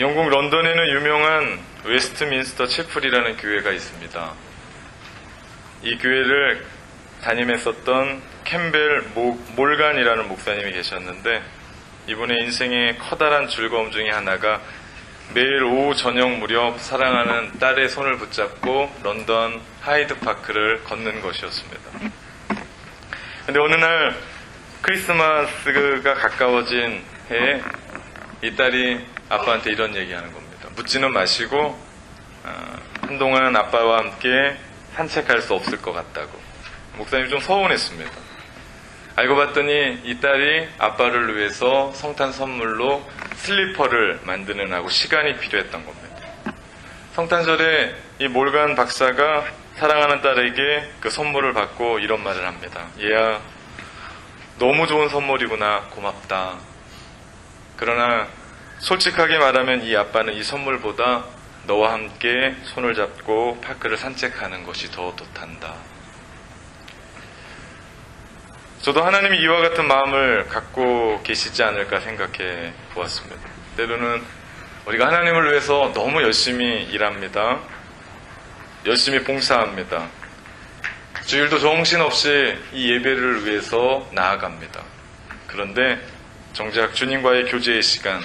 영국 런던에는 유명한 웨스트민스터 채플이라는 교회가 있습니다. 이 교회를 담임했었던 캠벨 몰간이라는 목사님이 계셨는데, 이분의 인생의 커다란 즐거움 중에 하나가 매일 오후 저녁 무렵 사랑하는 딸의 손을 붙잡고 런던 하이드파크를 걷는 것이었습니다. 근데 어느 날 크리스마스가 가까워진 해에 이 딸이 아빠한테 이런 얘기하는 겁니다. 묻지는 마시고 한동안 아빠와 함께 산책할 수 없을 것 같다고. 목사님이 좀 서운했습니다. 알고 봤더니 이 딸이 아빠를 위해서 성탄 선물로 슬리퍼를 만드는 하고 시간이 필요했던 겁니다. 성탄절에 이 몰간 박사가 사랑하는 딸에게 그 선물을 받고 이런 말을 합니다. 얘야, 너무 좋은 선물이구나. 고맙다. 그러나 솔직하게 말하면 이 아빠는 이 선물보다 너와 함께 손을 잡고 파크를 산책하는 것이 더 좋단다. 저도 하나님이 이와 같은 마음을 갖고 계시지 않을까 생각해 보았습니다. 때로는 우리가 하나님을 위해서 너무 열심히 일합니다. 열심히 봉사합니다. 주일도 정신없이 이 예배를 위해서 나아갑니다. 그런데 정작 주님과의 교제의 시간,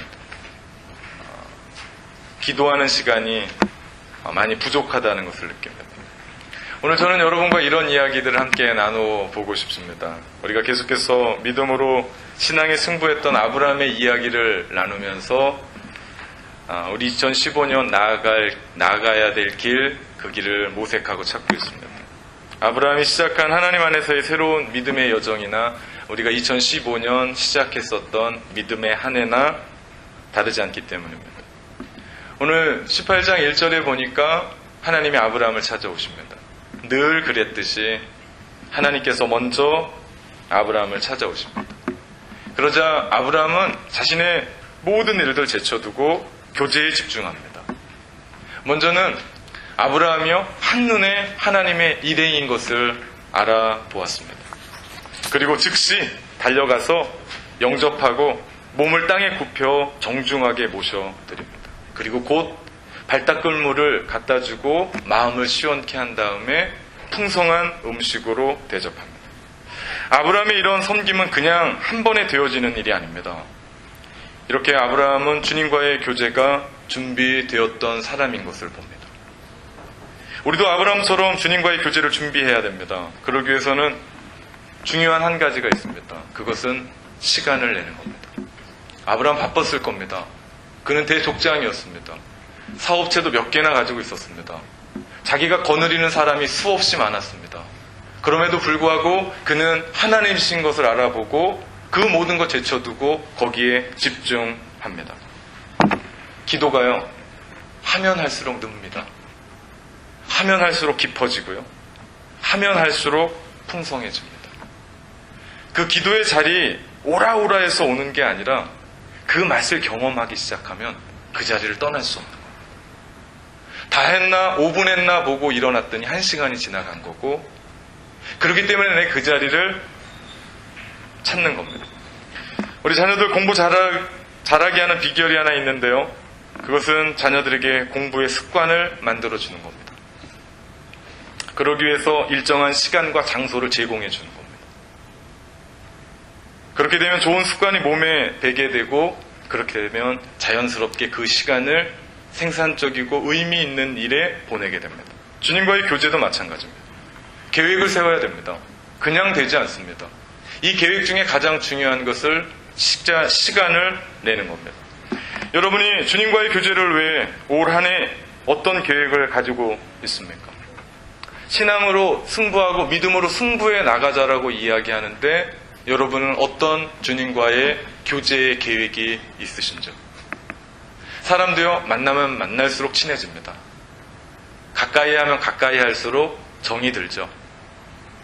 기도하는 시간이 많이 부족하다는 것을 느낍니다. 오늘 저는 여러분과 이런 이야기들을 함께 나눠보고 싶습니다. 우리가 계속해서 믿음으로 신앙에 승부했던 아브라함의 이야기를 나누면서 우리 2015년 나아가야 될 길, 그 길을 모색하고 찾고 있습니다. 아브라함이 시작한 하나님 안에서의 새로운 믿음의 여정이나 우리가 2015년 시작했었던 믿음의 한 해나 다르지 않기 때문입니다. 오늘 18장 1절에 보니까 하나님이 아브라함을 찾아오십니다. 늘 그랬듯이 하나님께서 먼저 아브라함을 찾아오십니다. 그러자 아브라함은 자신의 모든 일들 제쳐두고 교제에 집중합니다. 먼저는 아브라함이요, 한눈에 하나님의 일행인 것을 알아보았습니다. 그리고 즉시 달려가서 영접하고 몸을 땅에 굽혀 정중하게 모셔드립니다. 그리고 곧 발닦을물을 갖다 주고 마음을 시원케 한 다음에 풍성한 음식으로 대접합니다. 아브라함의 이런 섬김은 그냥 한 번에 되어지는 일이 아닙니다. 이렇게 아브라함은 주님과의 교제가 준비되었던 사람인 것을 봅니다. 우리도 아브라함처럼 주님과의 교제를 준비해야 됩니다. 그러기 위해서는 중요한 한 가지가 있습니다. 그것은 시간을 내는 겁니다. 아브라함 바빴을 겁니다. 그는 대족장이었습니다. 사업체도 몇 개나 가지고 있었습니다. 자기가 거느리는 사람이 수없이 많았습니다. 그럼에도 불구하고 그는 하나님이신 것을 알아보고 그 모든 것 제쳐두고 거기에 집중합니다. 기도가요, 하면 할수록 늡니다. 하면 할수록 깊어지고요, 하면 할수록 풍성해집니다. 그 기도의 자리 오라오라해서 오는 게 아니라 그 맛을 경험하기 시작하면 그 자리를 떠날 수 없는 겁니다. 다 했나 5분 했나 보고 일어났더니 1시간이 지나간 거고, 그렇기 때문에 내 그 자리를 찾는 겁니다. 우리 자녀들 공부 잘하게 하는 비결이 하나 있는데요, 그것은 자녀들에게 공부의 습관을 만들어주는 겁니다. 그러기 위해서 일정한 시간과 장소를 제공해 주는 겁니다. 그렇게 되면 좋은 습관이 몸에 배게 되고, 그렇게 되면 자연스럽게 그 시간을 생산적이고 의미 있는 일에 보내게 됩니다. 주님과의 교제도 마찬가지입니다. 계획을 세워야 됩니다. 그냥 되지 않습니다. 이 계획 중에 가장 중요한 것을 시간을 내는 겁니다. 여러분이 주님과의 교제를 위해 올 한 해 어떤 계획을 가지고 있습니까? 신앙으로 승부하고 믿음으로 승부해 나가자라고 이야기하는데, 여러분은 어떤 주님과의 교제의 계획이 있으신지요? 사람도요, 만나면 만날수록 친해집니다. 가까이 하면 가까이 할수록 정이 들죠.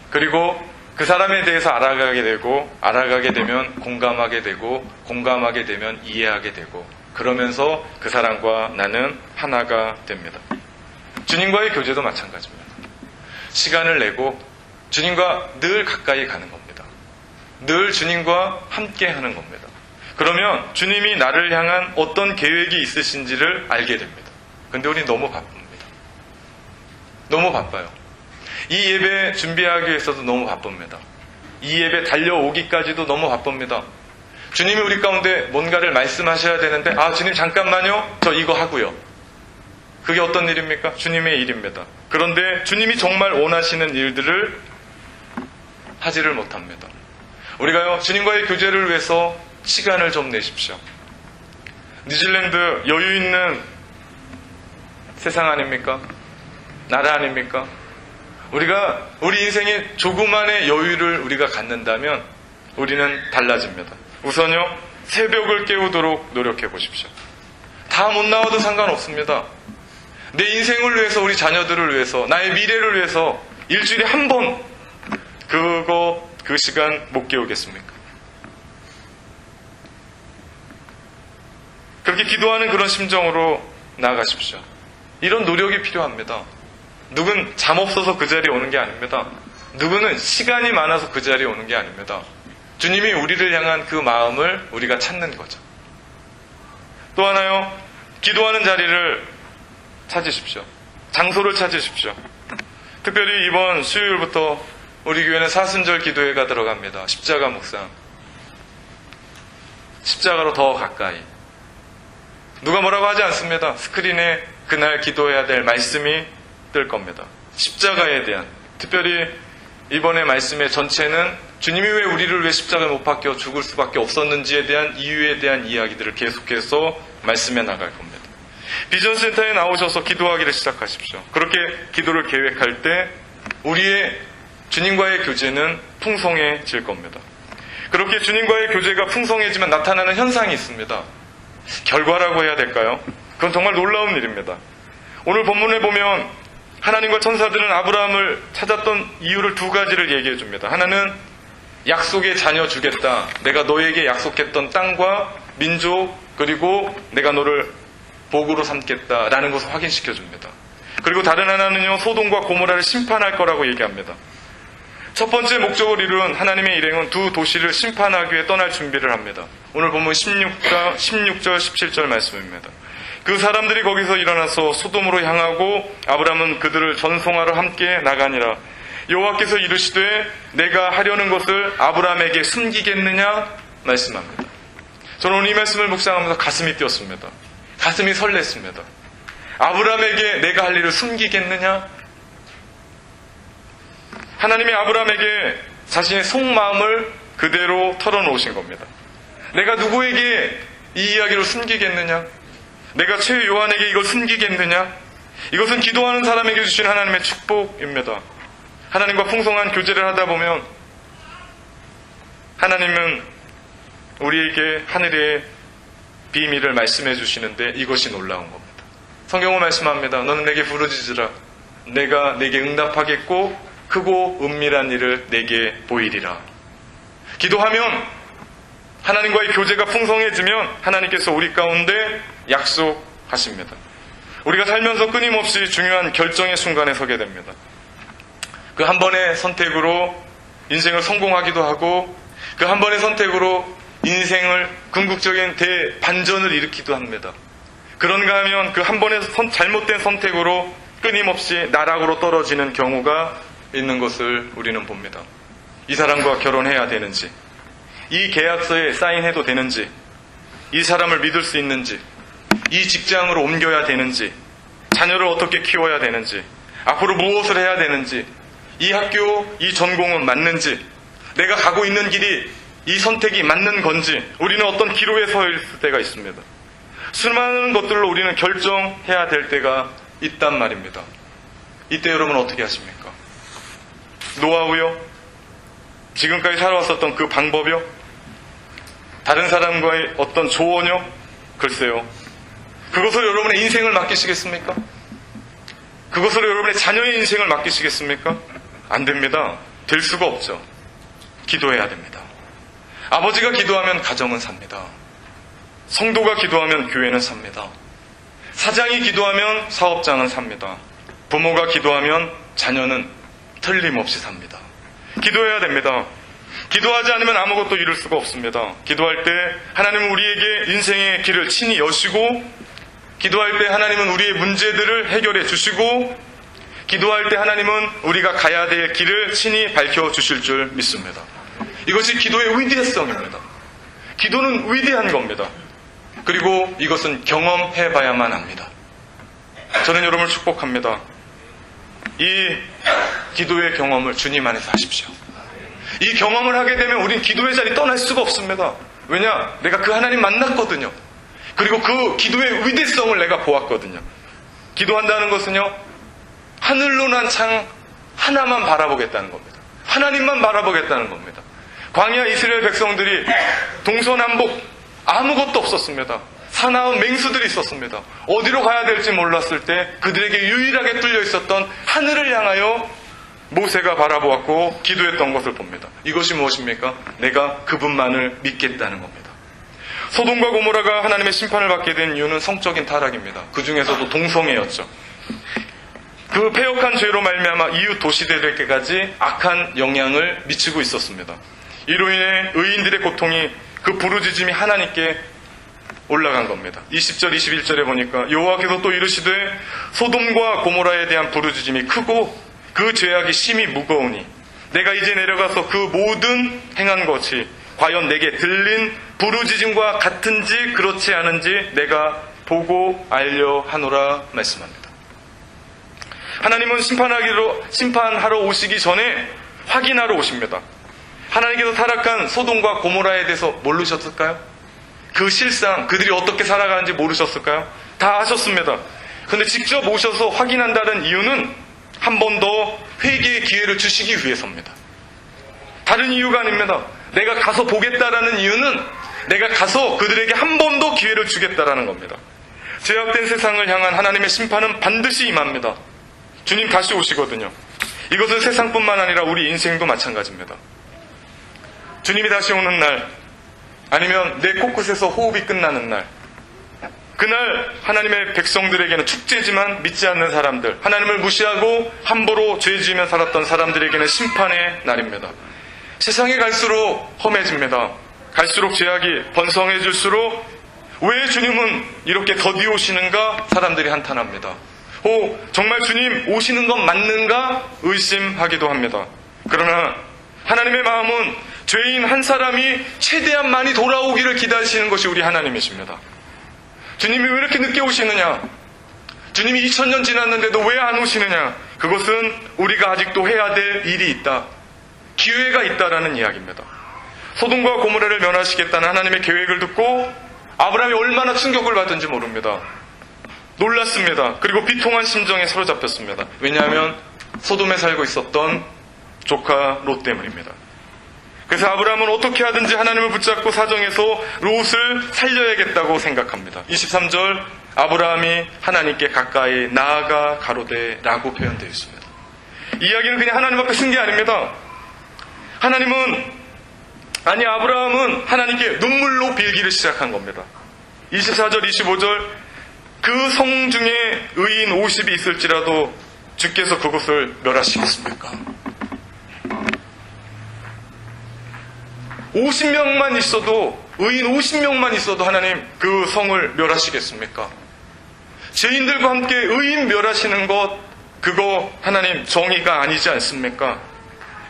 그리고 그 사람에 대해서 알아가게 되고, 알아가게 되면 공감하게 되고, 공감하게 되면 이해하게 되고, 그러면서 그 사람과 나는 하나가 됩니다. 주님과의 교제도 마찬가지입니다. 시간을 내고 주님과 늘 가까이 가는 겁니다. 늘 주님과 함께 하는 겁니다. 그러면 주님이 나를 향한 어떤 계획이 있으신지를 알게 됩니다. 근데 우리 너무 바쁩니다. 너무 바빠요. 이 예배 준비하기 위해서도 너무 바쁩니다. 이 예배 달려오기까지도 너무 바쁩니다. 주님이 우리 가운데 뭔가를 말씀하셔야 되는데, 주님 잠깐만요. 저 이거 하고요. 그게 어떤 일입니까? 주님의 일입니다. 그런데 주님이 정말 원하시는 일들을 하지를 못합니다. 우리가요, 주님과의 교제를 위해서 시간을 좀 내십시오. 뉴질랜드 여유 있는 세상 아닙니까? 나라 아닙니까? 우리가 우리 인생에 조그만의 여유를 우리가 갖는다면 우리는 달라집니다. 우선요, 새벽을 깨우도록 노력해 보십시오. 다 못 나와도 상관없습니다. 내 인생을 위해서, 우리 자녀들을 위해서, 나의 미래를 위해서 일주일에 한 번 그 시간 못 깨우겠습니까? 그렇게 기도하는 그런 심정으로 나아가십시오. 이런 노력이 필요합니다. 누군 잠 없어서 그 자리에 오는 게 아닙니다. 누구는 시간이 많아서 그 자리에 오는 게 아닙니다. 주님이 우리를 향한 그 마음을 우리가 찾는 거죠. 또 하나요, 기도하는 자리를 찾으십시오. 장소를 찾으십시오. 특별히 이번 수요일부터 우리 교회는 사순절 기도회가 들어갑니다. 십자가 묵상. 십자가로 더 가까이. 누가 뭐라고 하지 않습니다. 스크린에 그날 기도해야 될 말씀이 뜰 겁니다. 십자가에 대한, 특별히 이번에 말씀의 전체는 주님이 왜 우리를 왜 십자가에 못 박혀 죽을 수밖에 없었는지에 대한 이유에 대한 이야기들을 계속해서 말씀해 나갈 겁니다. 비전센터에 나오셔서 기도하기를 시작하십시오. 그렇게 기도를 계획할 때 우리의 주님과의 교제는 풍성해질 겁니다. 그렇게 주님과의 교제가 풍성해지면 나타나는 현상이 있습니다. 결과라고 해야 될까요? 그건 정말 놀라운 일입니다. 오늘 본문에 보면 하나님과 천사들은 아브라함을 찾았던 이유를 두 가지를 얘기해 줍니다. 하나는 약속의 자녀 주겠다. 내가 너에게 약속했던 땅과 민족, 그리고 내가 너를 복으로 삼겠다라는 것을 확인시켜 줍니다. 그리고 다른 하나는요, 소돔과 고모라를 심판할 거라고 얘기합니다. 첫 번째 목적을 이룬 하나님의 일행은 두 도시를 심판하기 위해 떠날 준비를 합니다. 오늘 보면 16절, 17절 말씀입니다. 그 사람들이 거기서 일어나서 소돔으로 향하고 아브라함은 그들을 전송하러 함께 나가니라. 여호와께서 이르시되 내가 하려는 것을 아브라함에게 숨기겠느냐 말씀합니다. 저는 오늘 이 말씀을 묵상하면서 가슴이 뛰었습니다. 가슴이 설렜습니다. 아브라함에게 내가 할 일을 숨기겠느냐? 하나님이 아브라함에게 자신의 속마음을 그대로 털어놓으신 겁니다. 내가 누구에게 이 이야기를 숨기겠느냐? 내가 최 요한에게 이걸 숨기겠느냐? 이것은 기도하는 사람에게 주신 하나님의 축복입니다. 하나님과 풍성한 교제를 하다 보면 하나님은 우리에게 하늘의 비밀을 말씀해 주시는데 이것이 놀라운 겁니다. 성경은 말씀합니다. 너는 내게 부르짖으라. 내가 내게 응답하겠고 크고 은밀한 일을 내게 보이리라. 기도하면 하나님과의 교제가 풍성해지면 하나님께서 우리 가운데 약속하십니다. 우리가 살면서 끊임없이 중요한 결정의 순간에 서게 됩니다. 그 한 번의 선택으로 인생을 성공하기도 하고 그 한 번의 선택으로 인생을 궁극적인 대반전을 일으키기도 합니다. 그런가 하면 그 한 번의 잘못된 선택으로 끊임없이 나락으로 떨어지는 경우가 있는 것을 우리는 봅니다. 이 사람과 결혼해야 되는지, 이 계약서에 사인해도 되는지, 이 사람을 믿을 수 있는지, 이 직장으로 옮겨야 되는지, 자녀를 어떻게 키워야 되는지, 앞으로 무엇을 해야 되는지, 이 학교, 이 전공은 맞는지, 내가 가고 있는 길이 이 선택이 맞는 건지, 우리는 어떤 기로에 서 있을 때가 있습니다. 수많은 것들로 우리는 결정해야 될 때가 있단 말입니다. 이때 여러분 어떻게 하십니까? 노하우요? 지금까지 살아왔었던 그 방법이요? 다른 사람과의 어떤 조언요? 글쎄요. 그것으로 여러분의 인생을 맡기시겠습니까? 그것으로 여러분의 자녀의 인생을 맡기시겠습니까? 안 됩니다. 될 수가 없죠. 기도해야 됩니다. 아버지가 기도하면 가정은 삽니다. 성도가 기도하면 교회는 삽니다. 사장이 기도하면 사업장은 삽니다. 부모가 기도하면 자녀는 틀림없이 삽니다. 기도해야 됩니다. 기도하지 않으면 아무것도 이룰 수가 없습니다. 기도할 때 하나님은 우리에게 인생의 길을 친히 여시고, 기도할 때 하나님은 우리의 문제들을 해결해 주시고, 기도할 때 하나님은 우리가 가야 될 길을 친히 밝혀주실 줄 믿습니다. 이것이 기도의 위대성입니다. 기도는 위대한 겁니다. 그리고 이것은 경험해봐야만 합니다. 저는 여러분을 축복합니다. 이 기도의 경험을 주님 안에서 하십시오. 이 경험을 하게 되면 우린 기도의 자리 떠날 수가 없습니다. 왜냐? 내가 그 하나님 만났거든요. 그리고 그 기도의 위대성을 내가 보았거든요. 기도한다는 것은요, 하늘로 난 창 하나만 바라보겠다는 겁니다. 하나님만 바라보겠다는 겁니다. 광야 이스라엘 백성들이 동서남북 아무것도 없었습니다. 사나운 맹수들이 있었습니다. 어디로 가야 될지 몰랐을 때 그들에게 유일하게 뚫려 있었던 하늘을 향하여 모세가 바라보았고 기도했던 것을 봅니다. 이것이 무엇입니까? 내가 그분만을 믿겠다는 겁니다. 소돔과 고모라가 하나님의 심판을 받게 된 이유는 성적인 타락입니다. 그 중에서도 동성애였죠. 그 패역한 죄로 말미암아 이웃 도시들에게까지 악한 영향을 미치고 있었습니다. 이로 인해 의인들의 고통이, 그 부르짖음이 하나님께 올라간 겁니다. 20절 21절에 보니까 여호와께서 또 이르시되 소돔과 고모라에 대한 부르짖음이 크고 그 죄악이 심히 무거우니 내가 이제 내려가서 그 모든 행한 것이 과연 내게 들린 부르짖음과 같은지 그렇지 않은지 내가 보고 알려 하노라 말씀합니다. 하나님은 심판하러 오시기 전에 확인하러 오십니다. 하나님께서 타락한 소돔과 고모라에 대해서 모르셨을까요? 그 실상 그들이 어떻게 살아가는지 모르셨을까요? 다 아셨습니다. 그런데 직접 오셔서 확인한다는 이유는 한 번 더 회개의 기회를 주시기 위해서입니다. 다른 이유가 아닙니다. 내가 가서 보겠다라는 이유는 내가 가서 그들에게 한 번 더 기회를 주겠다라는 겁니다. 죄악된 세상을 향한 하나님의 심판은 반드시 임합니다. 주님 다시 오시거든요. 이것은 세상뿐만 아니라 우리 인생도 마찬가지입니다. 주님이 다시 오는 날, 아니면 내 코끝에서 호흡이 끝나는 날, 그날 하나님의 백성들에게는 축제지만 믿지 않는 사람들, 하나님을 무시하고 함부로 죄 지으며 살았던 사람들에게는 심판의 날입니다. 세상에 갈수록 험해집니다. 갈수록 죄악이 번성해질수록 왜 주님은 이렇게 더디 오시는가 사람들이 한탄합니다. 정말 주님 오시는 건 맞는가 의심하기도 합니다. 그러나 하나님의 마음은 죄인 한 사람이 최대한 많이 돌아오기를 기다리시는 것이 우리 하나님이십니다. 주님이 왜 이렇게 늦게 오시느냐? 주님이 2000년 지났는데도 왜 안 오시느냐? 그것은 우리가 아직도 해야 될 일이 있다. 기회가 있다라는 이야기입니다. 소돔과 고모라를 멸하시겠다는 하나님의 계획을 듣고 아브라함이 얼마나 충격을 받은지 모릅니다. 놀랐습니다. 그리고 비통한 심정에 사로잡혔습니다. 왜냐하면 소돔에 살고 있었던 조카 롯 때문입니다. 그래서 아브라함은 어떻게 하든지 하나님을 붙잡고 사정해서 롯을 살려야겠다고 생각합니다. 23절 아브라함이 하나님께 가까이 나아가 가로되 라고 표현되어 있습니다. 이야기는 그냥 하나님 앞에 쓴 게 아닙니다. 아브라함은 하나님께 눈물로 빌기를 시작한 겁니다. 24절 25절 그 성 중에 의인 50이 있을지라도 주께서 그곳을 멸하시겠습니까? 50명만 있어도, 의인 50명만 있어도 하나님 그 성을 멸하시겠습니까? 죄인들과 함께 의인 멸하시는 것, 그거 하나님 정의가 아니지 않습니까?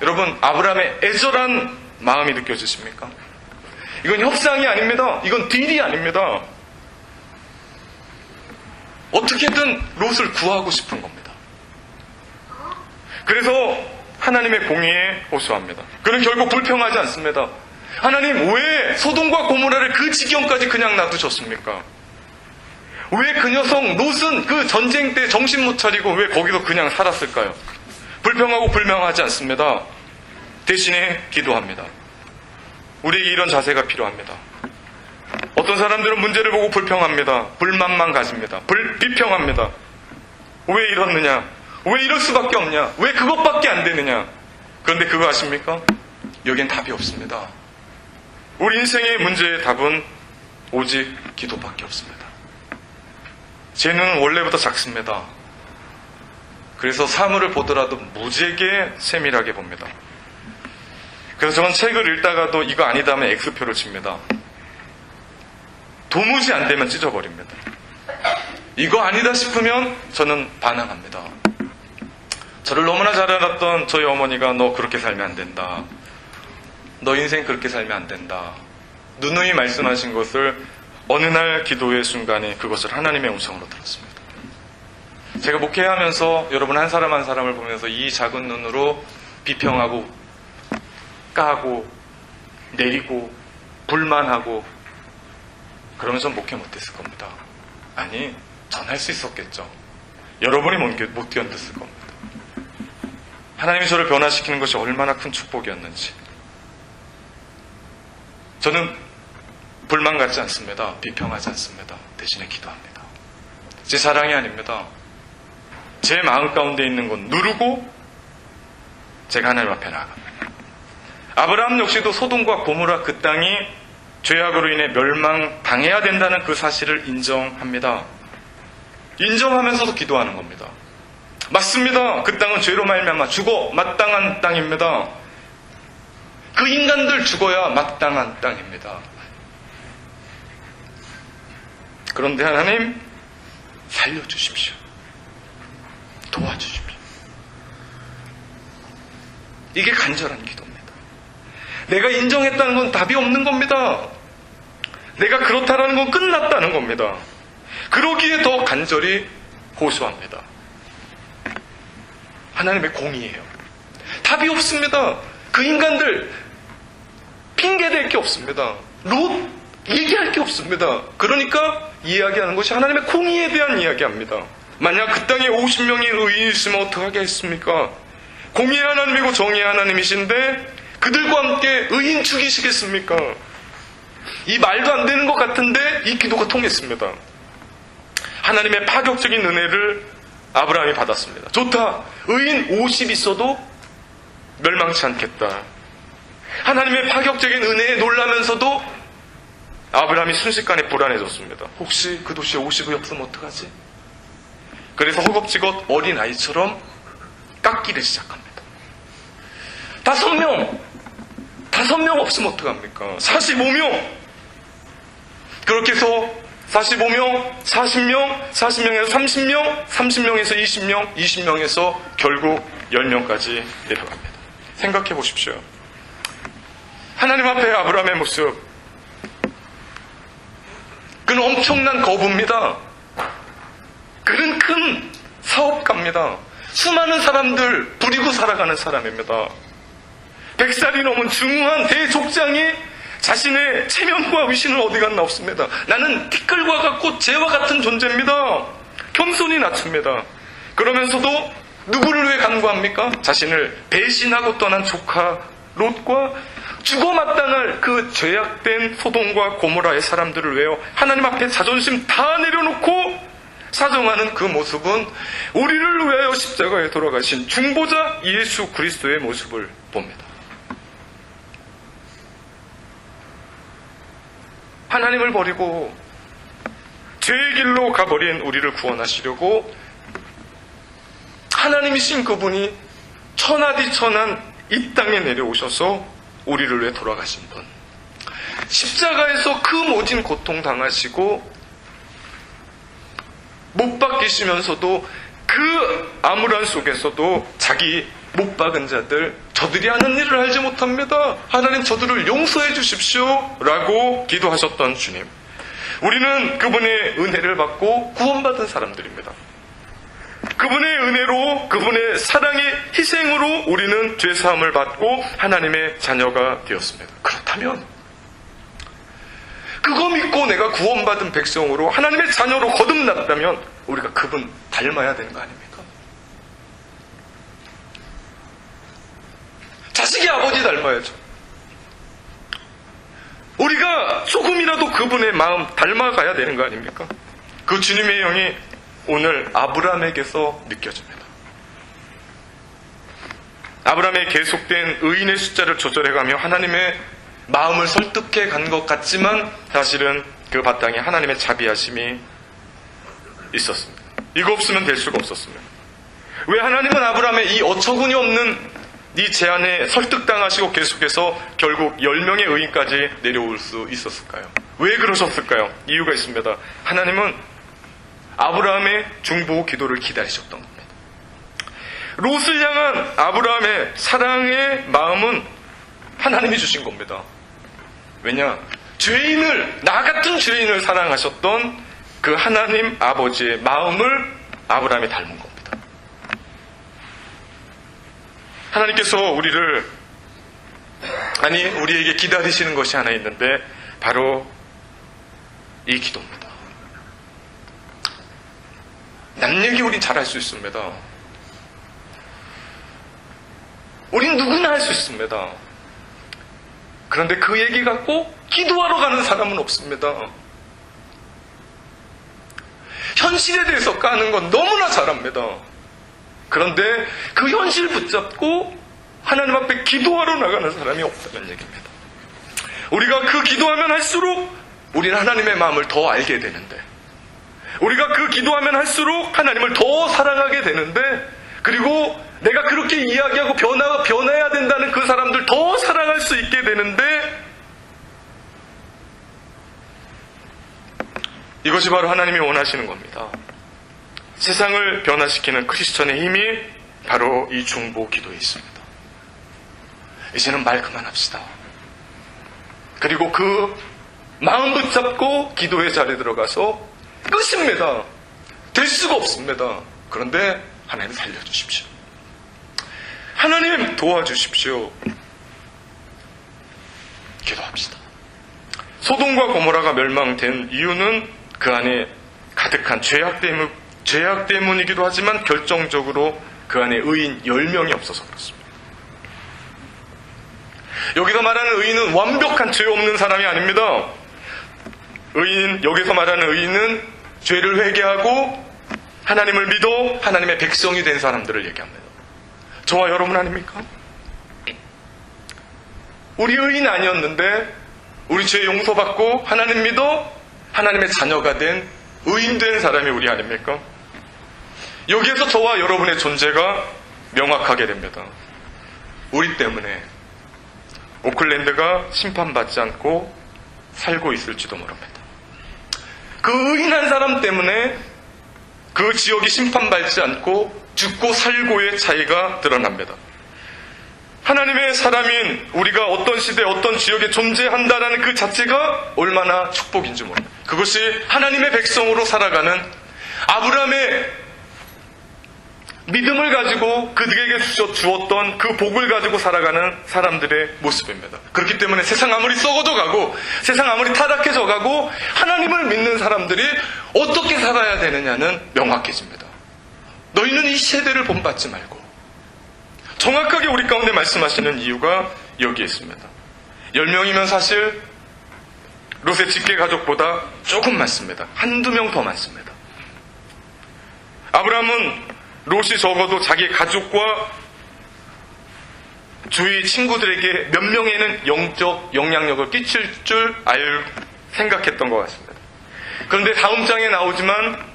여러분, 아브라함의 애절한 마음이 느껴지십니까? 이건 협상이 아닙니다. 이건 딜이 아닙니다. 어떻게든 롯을 구하고 싶은 겁니다. 그래서 하나님의 공의에 호소합니다. 그는 결국 불평하지 않습니다. 하나님, 왜 소돔과 고모라를 그 지경까지 그냥 놔두셨습니까? 왜 그 녀석 롯은 그 전쟁 때 정신 못 차리고 왜 거기서 그냥 살았을까요? 불평하고 불명하지 않습니다. 대신에 기도합니다. 우리에게 이런 자세가 필요합니다. 어떤 사람들은 문제를 보고 불평합니다. 불만만 가집니다. 비평합니다. 왜 이렇느냐? 왜 이럴 수밖에 없냐? 왜 그것밖에 안 되느냐? 그런데 그거 아십니까? 여긴 답이 없습니다. 우리 인생의 문제의 답은 오직 기도밖에 없습니다. 죄는 원래부터 작습니다. 그래서 사물을 보더라도 무지하게 세밀하게 봅니다. 그래서 저는 책을 읽다가도 이거 아니다 하면 X표를 칩니다. 도무지 안 되면 찢어버립니다. 이거 아니다 싶으면 저는 반항합니다. 저를 너무나 잘 알았던 저희 어머니가 너 그렇게 살면 안 된다. 너 인생 그렇게 살면 안 된다. 누누이 말씀하신 것을 어느 날 기도의 순간에 그것을 하나님의 음성으로 들었습니다. 제가 목회하면서 여러분 한 사람 한 사람을 보면서 이 작은 눈으로 비평하고 까고 내리고 불만하고 그러면서 목회 못했을 겁니다. 아니, 전 할 수 있었겠죠. 여러분이 못 견뎠을 겁니다. 하나님이 저를 변화시키는 것이 얼마나 큰 축복이었는지. 저는 불만 갖지 않습니다. 비평하지 않습니다. 대신에 기도합니다. 제 자랑이 아닙니다. 제 마음 가운데 있는 건 누르고 제가 하나님 앞에 나아갑니다. 아브라함 역시도 소돔과 고모라 그 땅이 죄악으로 인해 멸망당해야 된다는 그 사실을 인정합니다. 인정하면서도 기도하는 겁니다. 맞습니다. 그 땅은 죄로 말미암아 죽어 마땅한 땅입니다. 그 인간들 죽어야 마땅한 땅입니다. 그런데 하나님 살려주십시오. 도와주십시오. 이게 간절한 기도입니다. 내가 인정했다는 건 답이 없는 겁니다. 내가 그렇다라는 건 끝났다는 겁니다. 그러기에 더 간절히 호소합니다. 하나님의 공의예요. 답이 없습니다. 그 인간들 핑계댈 게 없습니다. 롯 얘기할 게 없습니다. 그러니까 이야기하는 것이 하나님의 공의에 대한 이야기합니다. 만약 그 땅에 50명이 의인이시면 어떻게 하겠습니까? 공의의 하나님이고 정의의 하나님이신데 그들과 함께 의인 죽이시겠습니까? 이 말도 안 되는 것 같은데 이 기도가 통했습니다. 하나님의 파격적인 은혜를 아브라함이 받았습니다. 좋다. 의인 50 있어도 멸망치 않겠다. 하나님의 파격적인 은혜에 놀라면서도 아브라함이 순식간에 불안해졌습니다. 혹시 그 도시에 50이 없으면 어떡하지? 그래서 허겁지겁 어린아이처럼 깎기를 시작합니다. 5명 없으면 어떡합니까? 45명. 그렇게 해서 45명, 40명, 40명에서 30명, 30명에서 20명, 20명에서 결국 10명까지 내려갑니다. 생각해 보십시오. 하나님 앞에 아브라함의 모습. 그는 엄청난 거부입니다. 그는 큰 사업가입니다. 수많은 사람들 부리고 살아가는 사람입니다. 100살이 넘은 중후한 대족장이 자신의 체면과 위신을 어디 갔나 없습니다. 나는 티끌과 같고 재와 같은 존재입니다. 겸손히 낮춥니다. 그러면서도 누구를 위해 간구합니까? 자신을 배신하고 떠난 조카 롯과 죽어 마땅할 그 죄악된 소돔과 고모라의 사람들을 위해 하나님 앞에 자존심 다 내려놓고 사정하는 그 모습은 우리를 위하여 십자가에 돌아가신 중보자 예수 그리스도의 모습을 봅니다. 하나님을 버리고 죄의 길로 가버린 우리를 구원하시려고 하나님이신 그분이 천하디천한 이 땅에 내려오셔서 우리를 위해 돌아가신 분. 십자가에서 그 모진 고통 당하시고 못 박히시면서도 그 암울한 속에서도 자기 못 박은 자들, 저들이 하는 일을 알지 못합니다. 하나님 저들을 용서해 주십시오 라고 기도하셨던 주님. 우리는 그분의 은혜를 받고 구원받은 사람들입니다. 그분의 은혜로, 그분의 사랑의 희생으로 우리는 죄사함을 받고 하나님의 자녀가 되었습니다. 그렇다면 그거 믿고 내가 구원받은 백성으로 하나님의 자녀로 거듭났다면 우리가 그분 닮아야 되는 거 아닙니까? 자식이 아버지 닮아야죠. 우리가 조금이라도 그분의 마음 닮아가야 되는 거 아닙니까? 그 주님의 영이 오늘 아브라함에게서 느껴집니다. 아브라함의 계속된 의인의 숫자를 조절해가며 하나님의 마음을 설득해 간 것 같지만 사실은 그 바탕에 하나님의 자비하심이 있었습니다. 이거 없으면 될 수가 없었습니다. 왜 하나님은 아브라함의 이 어처구니 없는 이 제안에 설득당하시고 계속해서 결국 10명의 의인까지 내려올 수 있었을까요? 왜 그러셨을까요? 이유가 있습니다. 하나님은 아브라함의 중보 기도를 기다리셨던 겁니다. 롯을 향한 아브라함의 사랑의 마음은 하나님이 주신 겁니다. 왜냐? 나 같은 죄인을 사랑하셨던 그 하나님 아버지의 마음을 아브라함이 닮은 겁니다. 하나님께서 우리에게 기다리시는 것이 하나 있는데 바로 이 기도입니다. 남 얘기 우린 잘할 수 있습니다. 우린 누구나 할 수 있습니다. 그런데 그 얘기 갖고 기도하러 가는 사람은 없습니다. 현실에 대해서 까는 건 너무나 잘합니다. 그런데 그 현실 붙잡고 하나님 앞에 기도하러 나가는 사람이 없다는 얘기입니다. 우리가 그 기도하면 할수록 우리는 하나님의 마음을 더 알게 되는데, 우리가 그 기도하면 할수록 하나님을 더 사랑하게 되는데, 그리고 내가 그렇게 이야기하고 변해야 된다는 그 사람들 더 사랑할 수 있게 되는데, 이것이 바로 하나님이 원하시는 겁니다. 세상을 변화시키는 크리스천의 힘이 바로 이 중보 기도에 있습니다. 이제는 말 그만합시다. 그리고 그 마음 붙잡고 기도의 자리에 들어가서 끝입니다. 될 수가 없습니다. 그런데 하나님 살려주십시오. 하나님 도와주십시오. 기도합시다. 소돔과 고모라가 멸망된 이유는 그 안에 가득한 죄악 때문이기도 하지만 결정적으로 그 안에 의인 10명이 없어서 그렇습니다. 여기서 말하는 의인은 완벽한 죄 없는 사람이 아닙니다. 여기서 말하는 의인은 죄를 회개하고 하나님을 믿어 하나님의 백성이 된 사람들을 얘기합니다. 저와 여러분 아닙니까? 우리 의인 아니었는데 우리 죄 용서받고 하나님 믿어 하나님의 자녀가 된 의인 된 사람이 우리 아닙니까? 여기에서 저와 여러분의 존재가 명확하게 됩니다. 우리 때문에 오클랜드가 심판받지 않고 살고 있을지도 모릅니다. 그 의인한 사람 때문에 그 지역이 심판받지 않고 죽고 살고의 차이가 드러납니다. 하나님의 사람인 우리가 어떤 시대, 어떤 지역에 존재한다는 그 자체가 얼마나 축복인지 모릅니다. 그것이 하나님의 백성으로 살아가는 아브라함의 믿음을 가지고 그들에게 주었던 그 복을 가지고 살아가는 사람들의 모습입니다. 그렇기 때문에 세상 아무리 썩어져 가고 세상 아무리 타락해져 가고 하나님을 믿는 사람들이 어떻게 살아야 되느냐는 명확해집니다. 너희는 이 세대를 본받지 말고, 정확하게 우리 가운데 말씀하시는 이유가 여기에 있습니다. 10명이면 사실 롯의 직계 가족보다 조금 많습니다. 한두 명 더 많습니다. 아브라함은 롯이 적어도 자기 가족과 주위 친구들에게 몇 명에는 영적 영향력을 끼칠 줄 생각했던 것 같습니다. 그런데 다음 장에 나오지만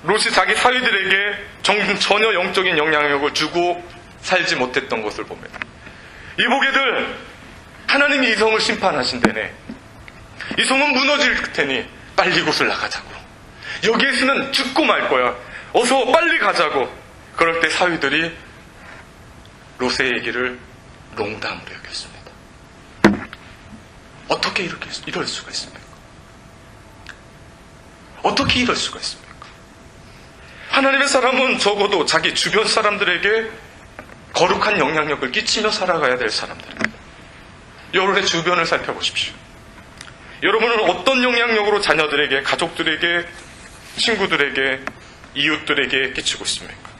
롯이 자기 사위들에게 전혀 영적인 영향력을 주고 살지 못했던 것을 봅니다. 이보게들 하나님이 이 성을 심판하신다네. 이 성은 무너질 테니 빨리 이곳을 나가자고. 여기에 있으면 죽고 말 거야. 어서 빨리 가자고. 그럴 때 사위들이 롯의 얘기를 농담으로 여겼습니다. 어떻게 이럴 수가 있습니까? 어떻게 이럴 수가 있습니까? 하나님의 사람은 적어도 자기 주변 사람들에게 거룩한 영향력을 끼치며 살아가야 될 사람들입니다. 여러분의 주변을 살펴보십시오. 여러분은 어떤 영향력으로 자녀들에게, 가족들에게, 친구들에게, 이웃들에게 끼치고 있습니까?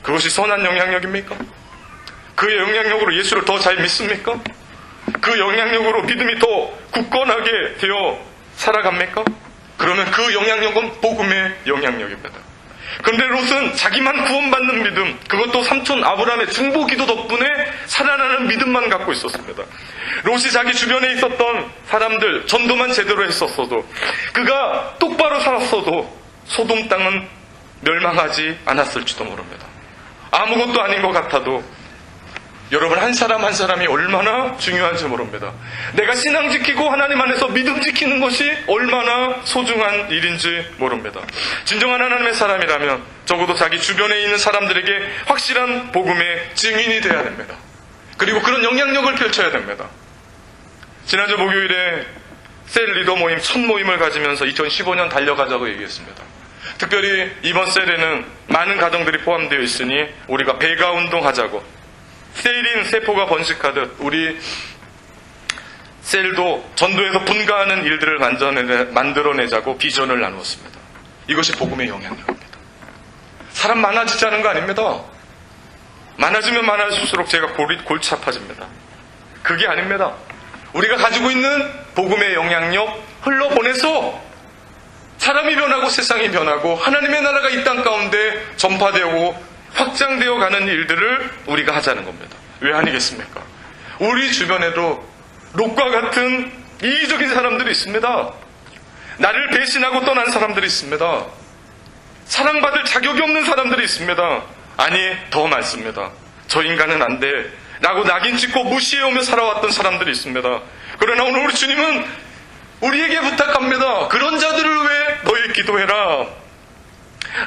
그것이 선한 영향력입니까? 그 영향력으로 예수를 더 잘 믿습니까? 그 영향력으로 믿음이 더 굳건하게 되어 살아갑니까? 그러면 그 영향력은 복음의 영향력입니다. 그런데 롯은 자기만 구원받는 믿음, 그것도 삼촌 아브라함의 중보기도 덕분에 살아나는 믿음만 갖고 있었습니다. 롯이 자기 주변에 있었던 사람들 전도만 제대로 했었어도, 그가 똑바로 살았어도 소돔 땅은 멸망하지 않았을지도 모릅니다. 아무것도 아닌 것 같아도 여러분, 한 사람 한 사람이 얼마나 중요한지 모릅니다. 내가 신앙 지키고 하나님 안에서 믿음 지키는 것이 얼마나 소중한 일인지 모릅니다. 진정한 하나님의 사람이라면 적어도 자기 주변에 있는 사람들에게 확실한 복음의 증인이 되어야 됩니다. 그리고 그런 영향력을 펼쳐야 됩니다. 지난주 목요일에 셀 리더 모임 첫 모임을 가지면서 2015년 달려가자고 얘기했습니다. 특별히 이번 셀에는 많은 가정들이 포함되어 있으니 우리가 배가 운동하자고, 셀인 세포가 번식하듯 우리 셀도 전도에서 분가하는 일들을 만들어내자고 비전을 나누었습니다. 이것이 복음의 영향력입니다. 사람 많아지자는 거 아닙니다. 많아지면 많아질수록 제가 골치 아파집니다. 그게 아닙니다. 우리가 가지고 있는 복음의 영향력 흘러보내서 사람이 변하고 세상이 변하고 하나님의 나라가 이 땅 가운데 전파되고 확장되어 가는 일들을 우리가 하자는 겁니다. 왜 아니겠습니까? 우리 주변에도 롯과 같은 이기적인 사람들이 있습니다. 나를 배신하고 떠난 사람들이 있습니다. 사랑받을 자격이 없는 사람들이 있습니다. 아니, 더 많습니다. 저 인간은 안 돼 라고 낙인 찍고 무시해오며 살아왔던 사람들이 있습니다. 그러나 오늘 우리 주님은 우리에게 부탁합니다. 그런 자들을 위해 너희 기도해라.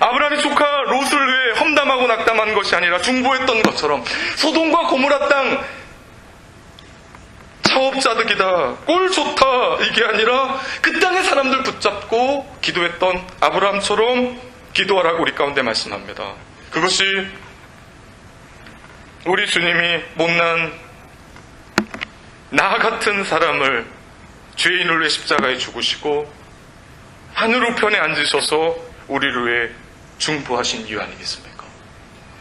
아브라함의 조카 롯을 왜 험담하고 낙담한 것이 아니라 중보했던 것처럼 소돔과 고모라 땅 차업자득이다, 꼴 좋다, 이게 아니라 그 땅의 사람들 붙잡고 기도했던 아브라함처럼 기도하라고 우리 가운데 말씀합니다. 그것이 우리 주님이 못난 나 같은 사람을 죄인을 위해 십자가에 죽으시고 하늘 우편에 앉으셔서 우리를 위해 중보하신 이유 아니겠습니까?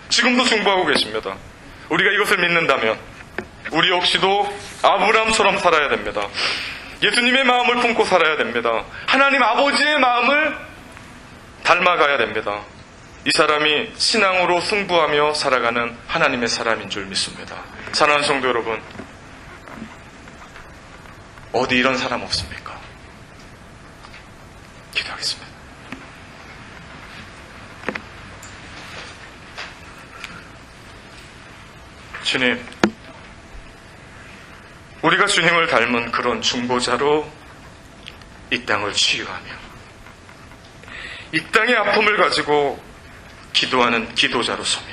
지금도 중보하고 계십니다. 우리가 이것을 믿는다면 우리 역시도 아브라함처럼 살아야 됩니다. 예수님의 마음을 품고 살아야 됩니다. 하나님 아버지의 마음을 닮아가야 됩니다. 이 사람이 신앙으로 승부하며 살아가는 하나님의 사람인 줄 믿습니다. 사랑하는 성도 여러분, 어디 이런 사람 없습니까? 기도하겠습니다. 주님, 우리가 주님을 닮은 그런 중보자로 이 땅을 치유하며 이 땅의 아픔을 가지고 기도하는 기도자로 서며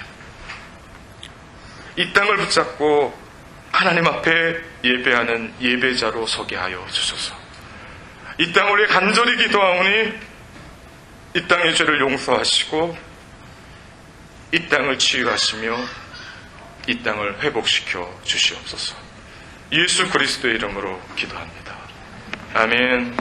이 땅을 붙잡고 하나님 앞에 예배하는 예배자로 서게 하여 주소서. 이 땅을 위해 간절히 기도하오니 이 땅의 죄를 용서하시고 이 땅을 치유하시며 이 땅을 회복시켜 주시옵소서. 예수 그리스도의 이름으로 기도합니다. 아멘.